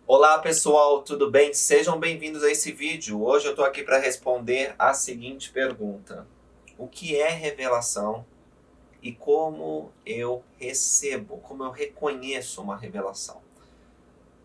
Olá pessoal, tudo bem? Sejam bem-vindos a esse vídeo. Hoje eu estou aqui para responder a seguinte pergunta: o que é revelação e como eu recebo, como eu reconheço uma revelação?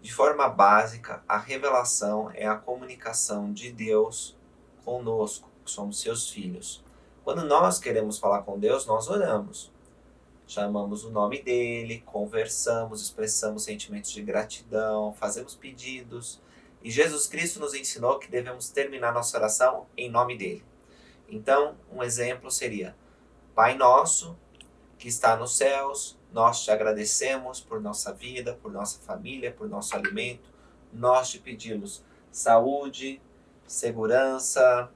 De forma básica, a revelação é a comunicação de Deus conosco, que somos seus filhos. Quando nós queremos falar com Deus, nós oramos. Chamamos o nome dele, conversamos, expressamos sentimentos de gratidão, fazemos pedidos. E Jesus Cristo nos ensinou que devemos terminar nossa oração em nome dele. Então, um exemplo seria: Pai nosso, que está nos céus, nós te agradecemos por nossa vida, por nossa família, por nosso alimento. Nós te pedimos saúde, segurança,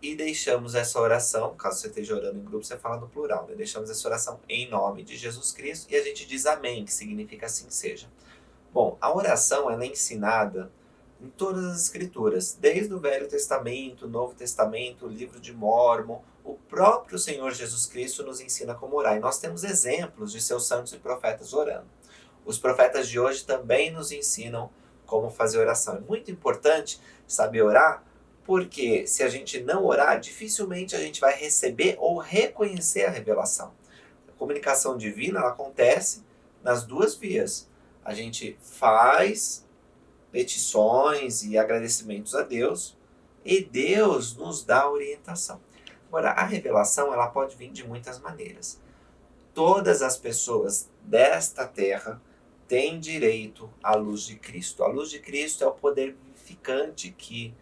e deixamos essa oração, caso você esteja orando em grupo, você fala no plural, né? Deixamos essa oração em nome de Jesus Cristo e a gente diz amém, que significa assim seja. Bom, a oração ela é ensinada em todas as escrituras, desde o Velho Testamento, o Novo Testamento, o livro de Mórmon. O próprio Senhor Jesus Cristo nos ensina como orar, e nós temos exemplos de seus santos e profetas orando. Os profetas de hoje também nos ensinam como fazer oração. É muito importante saber orar, porque se a gente não orar, dificilmente a gente vai receber ou reconhecer a revelação. A comunicação divina ela acontece nas duas vias. A gente faz petições e agradecimentos a Deus e Deus nos dá orientação. Agora, a revelação ela pode vir de muitas maneiras. Todas as pessoas desta terra têm direito à luz de Cristo. A luz de Cristo é o poder vivificante que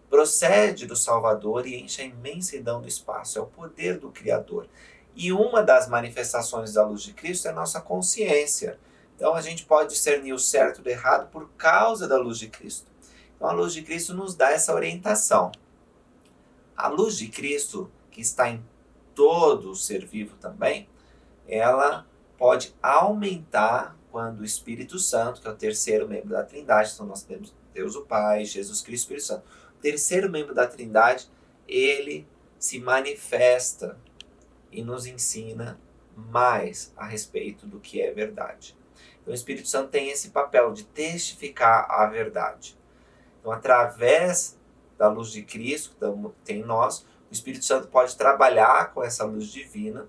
procede do Salvador e enche a imensidão do espaço. É o poder do Criador. E uma das manifestações da luz de Cristo é a nossa consciência. Então a gente pode discernir o certo do errado por causa da luz de Cristo. Então a luz de Cristo nos dá essa orientação. A luz de Cristo, que está em todo o ser vivo também, ela pode aumentar quando o Espírito Santo, que é o terceiro membro da Trindade, então nós temos Deus o Pai, Jesus Cristo e Espírito Santo. O terceiro membro da Trindade, ele se manifesta e nos ensina mais a respeito do que é verdade. Então o Espírito Santo tem esse papel de testificar a verdade. Então, através da luz de Cristo que tem em nós, o Espírito Santo pode trabalhar com essa luz divina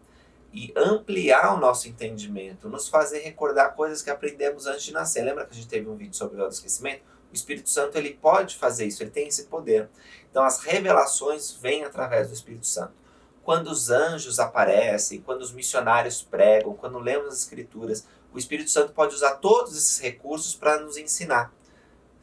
e ampliar o nosso entendimento, nos fazer recordar coisas que aprendemos antes de nascer. Lembra que a gente teve um vídeo sobre o esquecimento? O Espírito Santo ele pode fazer isso, ele tem esse poder. Então as revelações vêm através do Espírito Santo. Quando os anjos aparecem, quando os missionários pregam, quando lemos as Escrituras, o Espírito Santo pode usar todos esses recursos para nos ensinar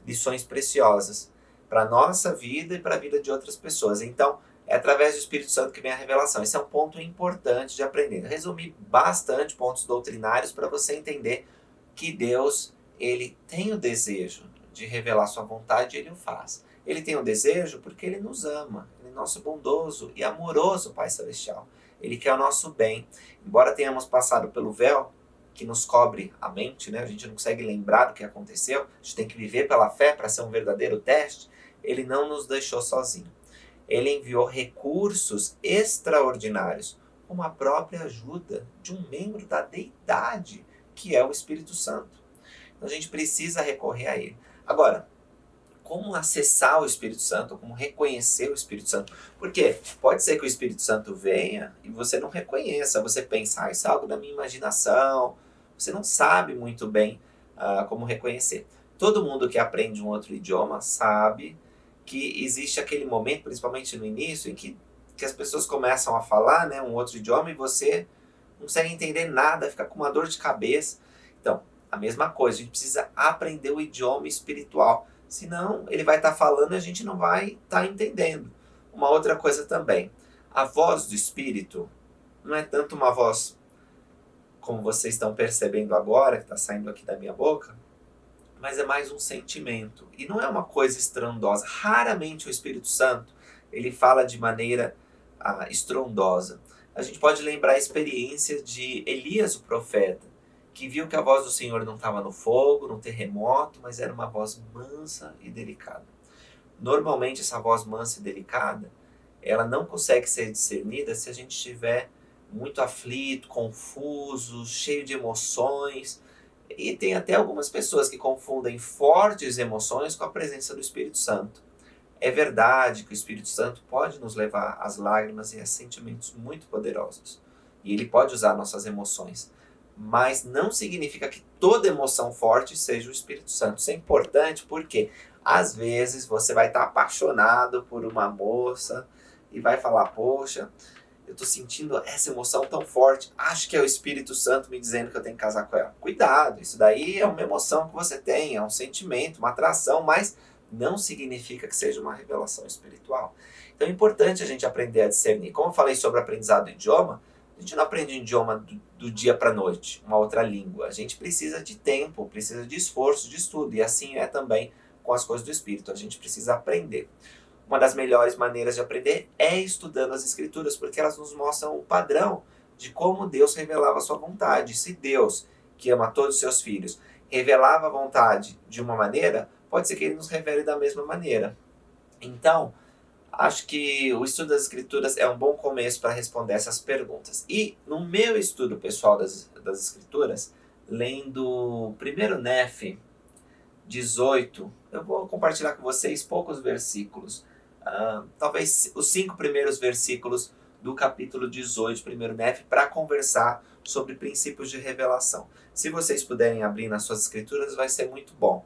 lições preciosas para a nossa vida e para a vida de outras pessoas. Então, é através do Espírito Santo que vem a revelação. Esse é um ponto importante de aprender. Resumi bastante pontos doutrinários para você entender que Deus ele tem o desejo de revelar sua vontade e ele o faz. Ele tem o desejo porque ele nos ama. Ele é nosso bondoso e amoroso Pai Celestial. Ele quer o nosso bem. Embora tenhamos passado pelo véu que nos cobre a mente, né? A gente não consegue lembrar do que aconteceu, a gente tem que viver pela fé para ser um verdadeiro teste. Ele não nos deixou sozinho. Ele enviou recursos extraordinários, como a própria ajuda de um membro da deidade, que é o Espírito Santo. Então a gente precisa recorrer a ele. Agora, como acessar o Espírito Santo, como reconhecer o Espírito Santo? Porque pode ser que o Espírito Santo venha e você não reconheça, você pensa, isso é algo da minha imaginação, você não sabe muito bem como reconhecer. Todo mundo que aprende um outro idioma sabe que existe aquele momento, principalmente no início, em que as pessoas começam a falar, né, um outro idioma e você não consegue entender nada, fica com uma dor de cabeça. Então, a mesma coisa, a gente precisa aprender o idioma espiritual. Senão, ele vai estar falando e a gente não vai estar entendendo. Uma outra coisa também, a voz do Espírito não é tanto uma voz como vocês estão percebendo agora, que está saindo aqui da minha boca, mas é mais um sentimento. E não é uma coisa estrondosa. Raramente o Espírito Santo ele fala de maneira estrondosa. A gente pode lembrar a experiência de Elias, o profeta, que viu que a voz do Senhor não estava no fogo, no terremoto, mas era uma voz mansa e delicada. Normalmente essa voz mansa e delicada, ela não consegue ser discernida se a gente estiver muito aflito, confuso, cheio de emoções. E tem até algumas pessoas que confundem fortes emoções com a presença do Espírito Santo. É verdade que o Espírito Santo pode nos levar às lágrimas e a sentimentos muito poderosos. E ele pode usar nossas emoções. Mas não significa que toda emoção forte seja o Espírito Santo. Isso é importante porque, às vezes, você vai estar apaixonado por uma moça e vai falar, poxa, eu estou sentindo essa emoção tão forte, acho que é o Espírito Santo me dizendo que eu tenho que casar com ela. Cuidado, isso daí é uma emoção que você tem, é um sentimento, uma atração, mas não significa que seja uma revelação espiritual. Então é importante a gente aprender a discernir. Como eu falei sobre o aprendizado do idioma, a gente não aprende um idioma do dia para a noite, uma outra língua. A gente precisa de tempo, precisa de esforço, de estudo, e assim é também com as coisas do Espírito. A gente precisa aprender. Uma das melhores maneiras de aprender é estudando as Escrituras, porque elas nos mostram o padrão de como Deus revelava a sua vontade. Se Deus, que ama todos os seus filhos, revelava a vontade de uma maneira, pode ser que Ele nos revele da mesma maneira. Então, acho que o estudo das Escrituras é um bom começo para responder essas perguntas. E no meu estudo pessoal das Escrituras, lendo 1 Nef 18, eu vou compartilhar com vocês poucos versículos. Talvez os 5 primeiros versículos do capítulo 18, 1 Nef, para conversar sobre princípios de revelação. Se vocês puderem abrir nas suas escrituras, vai ser muito bom.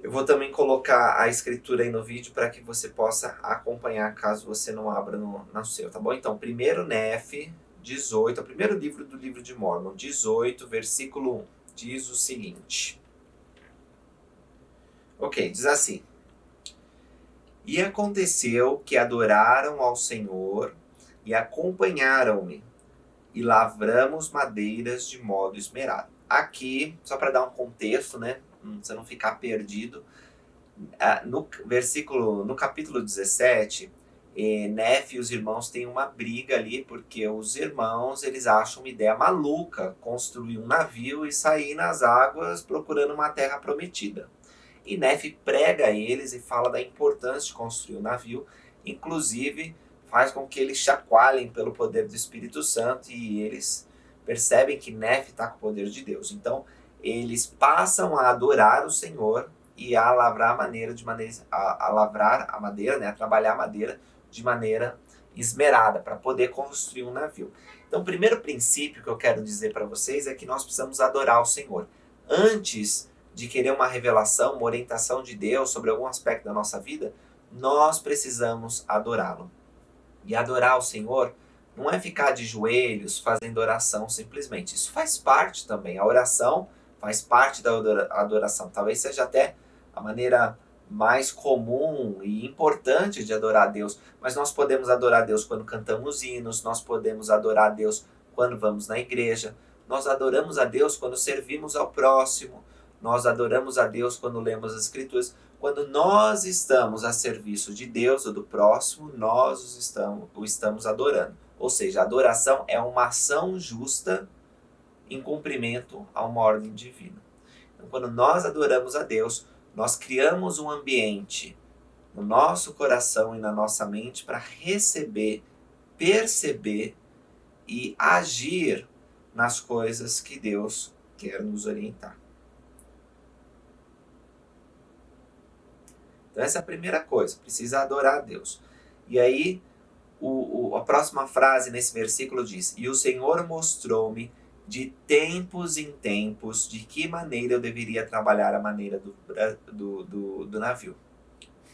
Eu vou também colocar a escritura aí no vídeo para que você possa acompanhar caso você não abra no seu, tá bom? Então, 1 Nef 18, é o primeiro livro do livro de Mórmon, 18, versículo 1, diz o seguinte. Ok, diz assim. E aconteceu que adoraram ao Senhor e acompanharam-me, e lavramos madeiras de modo esmerado. Aqui, só para dar um contexto, né, você não ficar perdido, no capítulo 17, Nef e os irmãos têm uma briga ali, porque os irmãos eles acham uma ideia maluca construir um navio e sair nas águas procurando uma terra prometida. E Nef prega a eles e fala da importância de construir um navio, inclusive faz com que eles chacoalhem pelo poder do Espírito Santo e eles percebem que Nef está com o poder de Deus. Então, eles passam a adorar o Senhor e a lavrar a madeira, né, a trabalhar a madeira de maneira esmerada para poder construir um navio. Então, o primeiro princípio que eu quero dizer para vocês é que nós precisamos adorar o Senhor. Antes de querer uma revelação, uma orientação de Deus sobre algum aspecto da nossa vida, nós precisamos adorá-lo. E adorar o Senhor não é ficar de joelhos fazendo oração simplesmente. Isso faz parte também. A oração faz parte da adoração. Talvez seja até a maneira mais comum e importante de adorar a Deus. Mas nós podemos adorar a Deus quando cantamos hinos, nós podemos adorar a Deus quando vamos na igreja, nós adoramos a Deus quando servimos ao próximo, nós adoramos a Deus quando lemos as Escrituras. Quando nós estamos a serviço de Deus ou do próximo, nós o estamos adorando. Ou seja, a adoração é uma ação justa em cumprimento a uma ordem divina. Então, quando nós adoramos a Deus, nós criamos um ambiente no nosso coração e na nossa mente para receber, perceber e agir nas coisas que Deus quer nos orientar. Então essa é a primeira coisa, precisa adorar a Deus. E aí, a próxima frase nesse versículo diz: E o Senhor mostrou-me de tempos em tempos de que maneira eu deveria trabalhar a maneira do navio.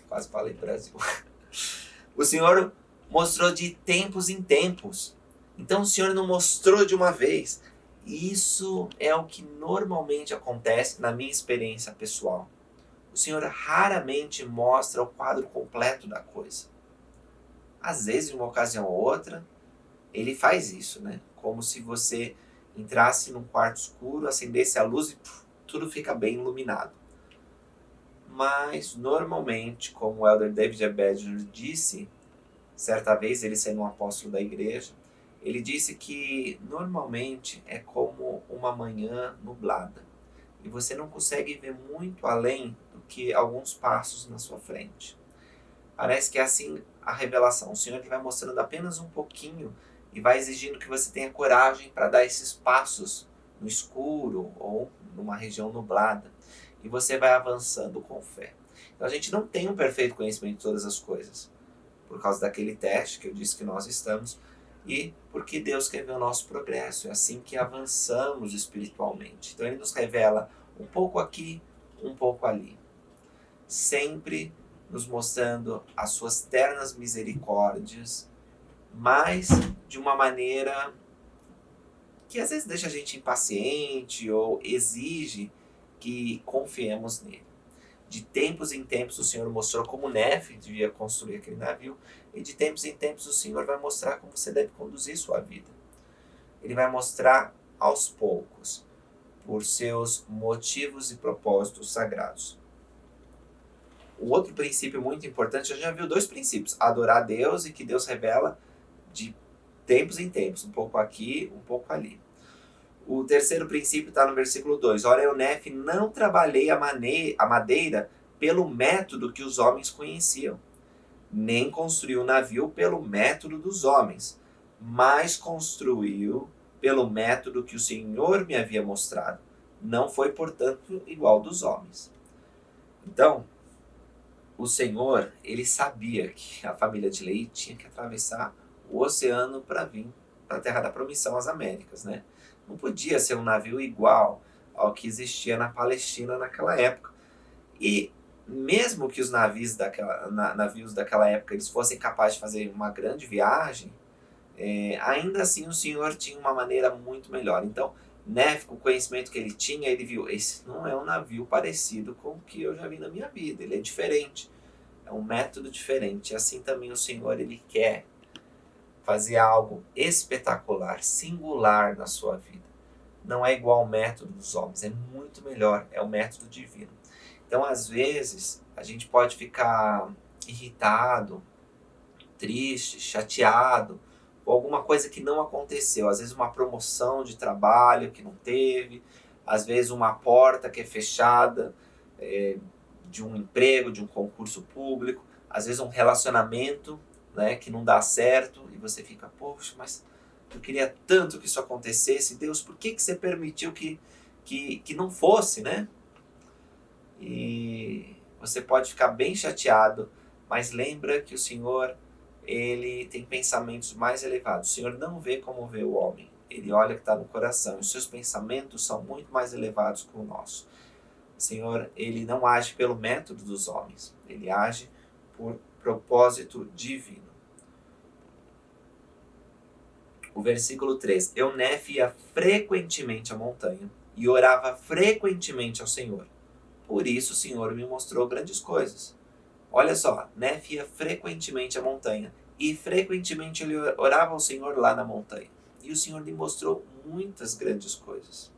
Quase falei Brasil. O Senhor mostrou de tempos em tempos. Então o Senhor não mostrou de uma vez. Isso é o que normalmente acontece na minha experiência pessoal. O Senhor raramente mostra o quadro completo da coisa. Às vezes, em uma ocasião ou outra, Ele faz isso, né? Como se você entrasse num quarto escuro, acendesse a luz e tudo fica bem iluminado. Mas, normalmente, como o elder David Badger disse, certa vez, ele sendo um apóstolo da igreja, ele disse que, normalmente, é como uma manhã nublada. E você não consegue ver muito além do que alguns passos na sua frente. Parece que é assim a revelação. O Senhor vai mostrando apenas um pouquinho e vai exigindo que você tenha coragem para dar esses passos no escuro ou numa região nublada. E você vai avançando com fé. Então a gente não tem um perfeito conhecimento de todas as coisas, por causa daquele teste que eu disse que nós estamos, e porque Deus quer ver o nosso progresso. É assim que avançamos espiritualmente. Então Ele nos revela um pouco aqui, um pouco ali, sempre nos mostrando as suas ternas misericórdias, mas de uma maneira que às vezes deixa a gente impaciente ou exige que confiemos nele. De tempos em tempos o Senhor mostrou como Nefe devia construir aquele navio, e de tempos em tempos o Senhor vai mostrar como você deve conduzir sua vida. Ele vai mostrar aos poucos, por seus motivos e propósitos sagrados. O outro princípio muito importante, eu já viu 2 princípios: adorar a Deus, e que Deus revela de tempos em tempos, um pouco aqui, um pouco ali. O terceiro princípio está no versículo 2. Ora, eu, Nefe, não trabalhei a madeira pelo método que os homens conheciam, nem construí o navio pelo método dos homens, mas construiu pelo método que o Senhor me havia mostrado. Não foi, portanto, igual dos homens. Então, o Senhor, ele sabia que a família de Leí tinha que atravessar o oceano para vir para a Terra da Promissão, as Américas, né? Não podia ser um navio igual ao que existia na Palestina naquela época. E mesmo que os navios daquela época eles fossem capazes de fazer uma grande viagem, ainda assim o Senhor tinha uma maneira muito melhor. Então, Nefe, com o conhecimento que ele tinha, ele viu: esse não é um navio parecido com o que eu já vi na minha vida, ele é diferente, é um método diferente. E assim também o Senhor, ele quer fazer algo espetacular, singular na sua vida. Não é igual ao método dos homens, é muito melhor, é o método divino. Então, às vezes, a gente pode ficar irritado, triste, chateado, com alguma coisa que não aconteceu. Às vezes uma promoção de trabalho que não teve, às vezes uma porta que é fechada, de um emprego, de um concurso público, às vezes um relacionamento, né, que não dá certo, e você fica: poxa, mas eu queria tanto que isso acontecesse, Deus, por que você permitiu que não fosse, né? E você pode ficar bem chateado, mas lembra que o Senhor, ele tem pensamentos mais elevados. O Senhor não vê como vê o homem, ele olha o que está no coração, e os seus pensamentos são muito mais elevados que o nosso. O Senhor, ele não age pelo método dos homens, ele age por propósito divino. O versículo 3. Eu, Nefe, ia frequentemente à montanha e orava frequentemente ao Senhor. Por isso o Senhor me mostrou grandes coisas. Olha só, Nefe ia frequentemente à montanha e frequentemente ele orava ao Senhor lá na montanha. E o Senhor lhe mostrou muitas grandes coisas.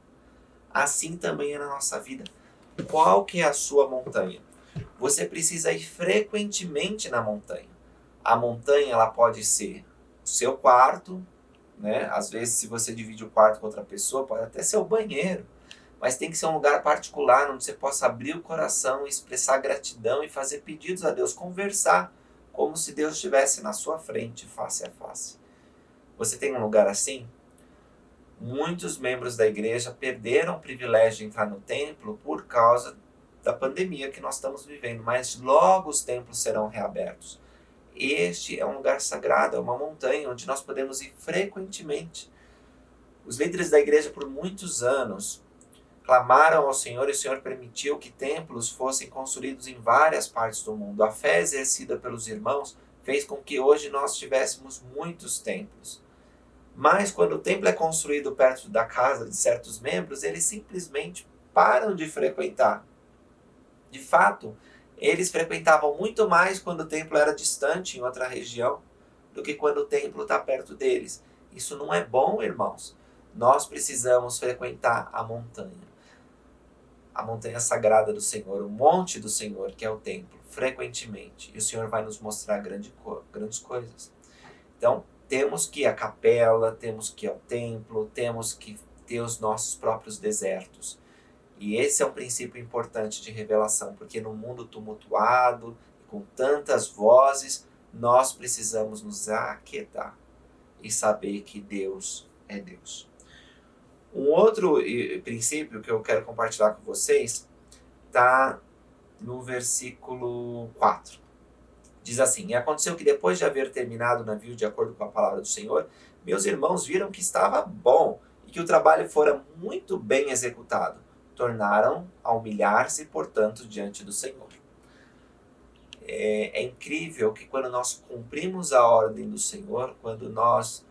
Assim também é na nossa vida. Qual que é a sua montanha? Você precisa ir frequentemente na montanha. A montanha, ela pode ser o seu quarto, né? Às vezes, se você divide o quarto com outra pessoa, pode até ser o banheiro. Mas tem que ser um lugar particular, onde você possa abrir o coração, expressar gratidão e fazer pedidos a Deus, conversar como se Deus estivesse na sua frente, face a face. Você tem um lugar assim? Muitos membros da igreja perderam o privilégio de entrar no templo por causa da pandemia que nós estamos vivendo, mas logo os templos serão reabertos. Este é um lugar sagrado, é uma montanha onde nós podemos ir frequentemente. Os líderes da igreja por muitos anos clamaram ao Senhor, e o Senhor permitiu que templos fossem construídos em várias partes do mundo. A fé exercida pelos irmãos fez com que hoje nós tivéssemos muitos templos. Mas quando o templo é construído perto da casa de certos membros, eles simplesmente param de frequentar. De fato, eles frequentavam muito mais quando o templo era distante, em outra região, do que quando o templo está perto deles. Isso não é bom, irmãos. Nós precisamos frequentar a montanha sagrada do Senhor, o monte do Senhor, que é o templo, frequentemente. E o Senhor vai nos mostrar grandes coisas. Então, temos que ir à capela, temos que ir ao templo, temos que ter os nossos próprios desertos. E esse é um princípio importante de revelação, porque no mundo tumultuado, com tantas vozes, nós precisamos nos aquietar e saber que Deus é Deus. Um outro princípio que eu quero compartilhar com vocês está no versículo 4. Diz assim: E aconteceu que depois de haver terminado o navio de acordo com a palavra do Senhor, meus irmãos viram que estava bom e que o trabalho fora muito bem executado. Tornaram a humilhar-se, portanto, diante do Senhor. É incrível que quando nós cumprimos a ordem do Senhor, quando nós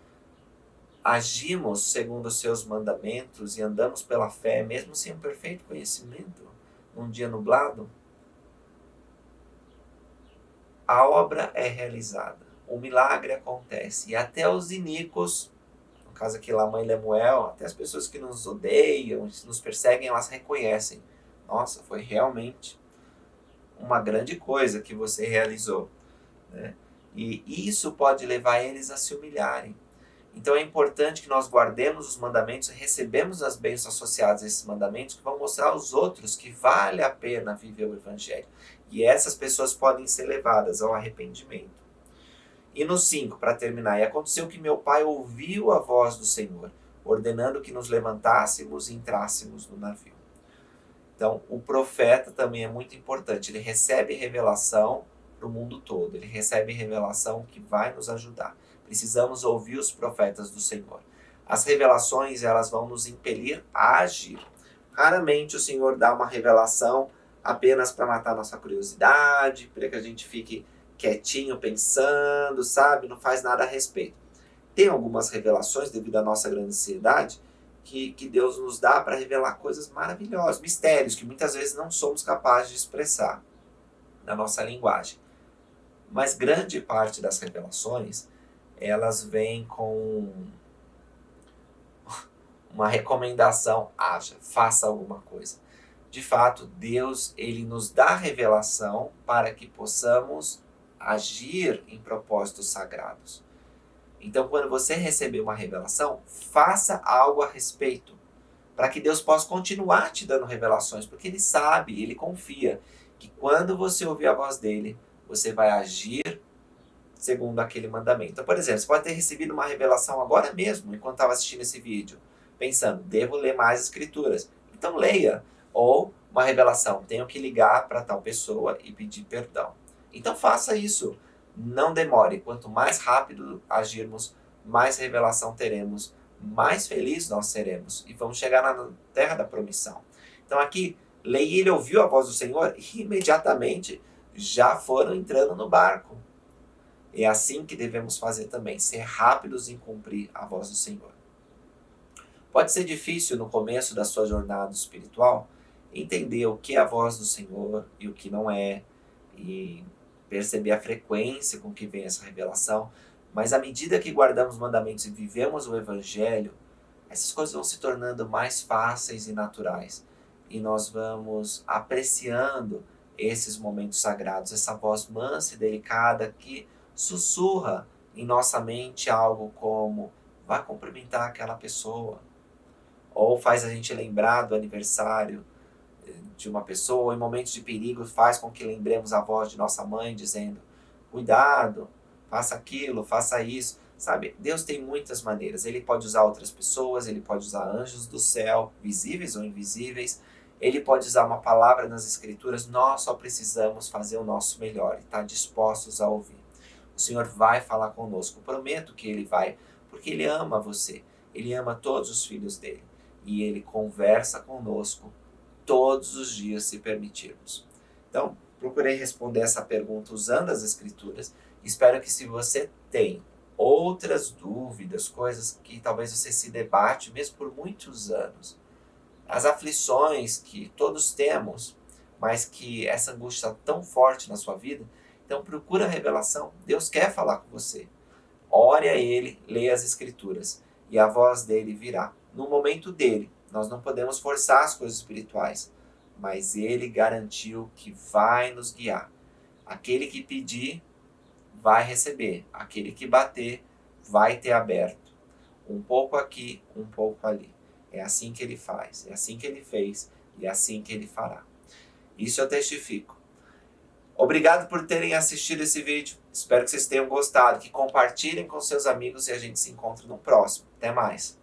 agimos segundo os seus mandamentos e andamos pela fé, mesmo sem um perfeito conhecimento, num dia nublado, a obra é realizada, o milagre acontece, e até os iníquos, no caso aqui lá, mãe Lemuel, até as pessoas que nos odeiam, nos perseguem, elas reconhecem: nossa, foi realmente uma grande coisa que você realizou, né? E isso pode levar eles a se humilharem. Então é importante que nós guardemos os mandamentos e recebemos as bênçãos associadas a esses mandamentos, que vão mostrar aos outros que vale a pena viver o Evangelho. E essas pessoas podem ser levadas ao arrependimento. E no 5, para terminar: E aconteceu que meu pai ouviu a voz do Senhor, ordenando que nos levantássemos e entrássemos no navio. Então, o profeta também é muito importante. Ele recebe revelação para o mundo todo. Ele recebe revelação que vai nos ajudar. Precisamos ouvir os profetas do Senhor. As revelações, elas vão nos impelir a agir. Raramente o Senhor dá uma revelação apenas para matar nossa curiosidade, para que a gente fique quietinho pensando, sabe? Não faz nada a respeito. Tem algumas revelações, devido à nossa grande ansiedade, que Deus nos dá para revelar coisas maravilhosas, mistérios que muitas vezes não somos capazes de expressar na nossa linguagem. Mas grande parte das revelações, elas vêm com uma recomendação: haja, faça alguma coisa. De fato, Deus, ele nos dá revelação para que possamos agir em propósitos sagrados. Então, quando você receber uma revelação, faça algo a respeito, para que Deus possa continuar te dando revelações, porque Ele sabe, Ele confia que quando você ouvir a voz dEle, você vai agir segundo aquele mandamento. Então, por exemplo, você pode ter recebido uma revelação agora mesmo, enquanto estava assistindo esse vídeo, pensando: devo ler mais escrituras. Então leia. Ou uma revelação: tenho que ligar para tal pessoa e pedir perdão. Então faça isso. Não demore. Quanto mais rápido agirmos, mais revelação teremos, mais felizes nós seremos. E vamos chegar na terra da promissão. Então aqui, Leí, ele ouviu a voz do Senhor e imediatamente já foram entrando no barco. É assim que devemos fazer também, ser rápidos em cumprir a voz do Senhor. Pode ser difícil no começo da sua jornada espiritual entender o que é a voz do Senhor e o que não é, e perceber a frequência com que vem essa revelação, mas à medida que guardamos os mandamentos e vivemos o Evangelho, essas coisas vão se tornando mais fáceis e naturais, e nós vamos apreciando esses momentos sagrados, essa voz mansa e delicada que sussurra em nossa mente algo como: vá cumprimentar aquela pessoa, ou faz a gente lembrar do aniversário de uma pessoa. Em momentos de perigo, faz com que lembremos a voz de nossa mãe dizendo: cuidado, faça aquilo, faça isso. Sabe, Deus tem muitas maneiras. Ele pode usar outras pessoas, ele pode usar anjos do céu, visíveis ou invisíveis. Ele pode usar uma palavra nas escrituras. Nós só precisamos fazer o nosso melhor e estar dispostos a ouvir. O Senhor vai falar conosco. Prometo que Ele vai, porque Ele ama você. Ele ama todos os filhos dEle. E Ele conversa conosco todos os dias, se permitirmos. Então, procurei responder essa pergunta usando as escrituras. Espero que, se você tem outras dúvidas, coisas que talvez você se debate mesmo por muitos anos, as aflições que todos temos, mas que essa angústia está tão forte na sua vida, então procura a revelação. Deus quer falar com você. Ore a Ele, leia as escrituras, e a voz dEle virá no momento dEle. Nós não podemos forçar as coisas espirituais, mas Ele garantiu que vai nos guiar. Aquele que pedir, vai receber. Aquele que bater, vai ter aberto. Um pouco aqui, um pouco ali. É assim que Ele faz, é assim que Ele fez, e é assim que Ele fará. Isso eu testifico. Obrigado por terem assistido esse vídeo. Espero que vocês tenham gostado, que compartilhem com seus amigos, e a gente se encontra no próximo. Até mais.